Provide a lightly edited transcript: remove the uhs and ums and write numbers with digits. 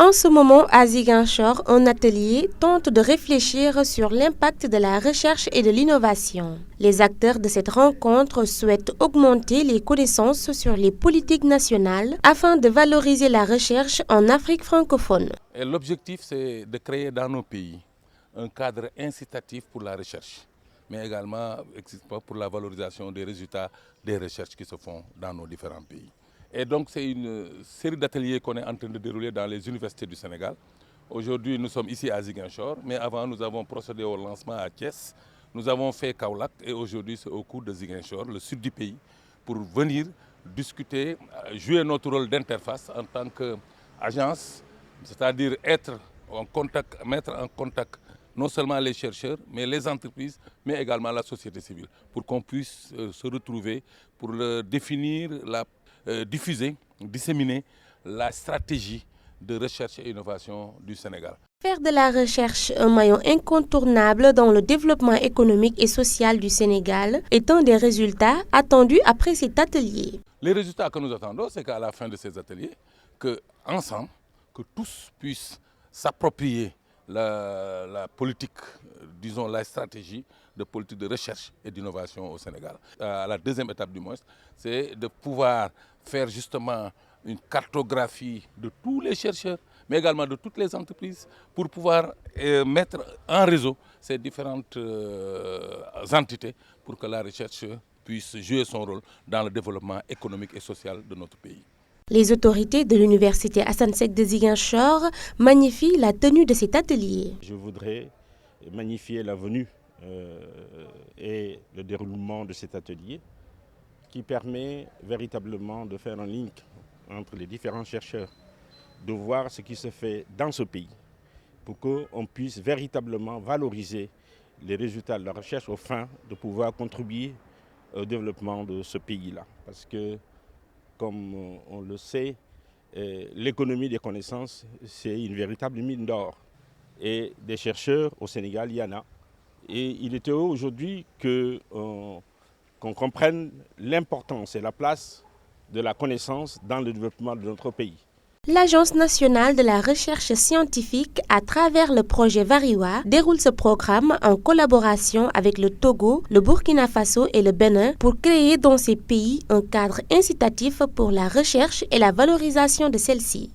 En ce moment, à Ziguinchor, un atelier tente de réfléchir sur l'impact de la recherche et de l'innovation. Les acteurs de cette rencontre souhaitent augmenter les connaissances sur les politiques nationales afin de valoriser la recherche en Afrique francophone. L'objectif, c'est de créer dans nos pays un cadre incitatif pour la recherche, mais également pour la valorisation des résultats des recherches qui se font dans nos différents pays. Et donc c'est une série d'ateliers qu'on est en train de dérouler dans les universités du Sénégal. Aujourd'hui, nous sommes ici à Ziguinchor, mais avant nous avons procédé au lancement à Thiès. Nous avons fait Kaolack et aujourd'hui c'est au cours de Ziguinchor, le sud du pays, pour venir discuter, jouer notre rôle d'interface en tant qu'agence, c'est-à-dire mettre en contact non seulement les chercheurs, mais les entreprises, mais également la société civile, pour qu'on puisse se retrouver, pour définir, diffuser, disséminer la stratégie de recherche et innovation du Sénégal. Faire de la recherche un maillon incontournable dans le développement économique et social du Sénégal est un des résultats attendus après cet atelier. Les résultats que nous attendons, c'est qu'à la fin de ces ateliers, qu'ensemble, que tous puissent s'approprier la politique, disons la stratégie de politique de recherche et d'innovation au Sénégal. La deuxième étape du moins, c'est de pouvoir faire justement une cartographie de tous les chercheurs, mais également de toutes les entreprises, pour pouvoir mettre en réseau ces différentes entités pour que la recherche puisse jouer son rôle dans le développement économique et social de notre pays. Les autorités de l'université Assane Seck de Ziguinchor magnifient la tenue de cet atelier. Je voudrais magnifier la venue et le déroulement de cet atelier qui permet véritablement de faire un link entre les différents chercheurs, de voir ce qui se fait dans ce pays pour qu'on puisse véritablement valoriser les résultats de la recherche au fin de pouvoir contribuer au développement de ce pays-là. Parce que, comme on le sait, l'économie des connaissances, c'est une véritable mine d'or. Et des chercheurs au Sénégal, il y en a. Et il était aujourd'hui qu'on comprenne l'importance et la place de la connaissance dans le développement de notre pays. L'Agence nationale de la recherche scientifique, à travers le projet Variwa, déroule ce programme en collaboration avec le Togo, le Burkina Faso et le Bénin pour créer dans ces pays un cadre incitatif pour la recherche et la valorisation de celle-ci.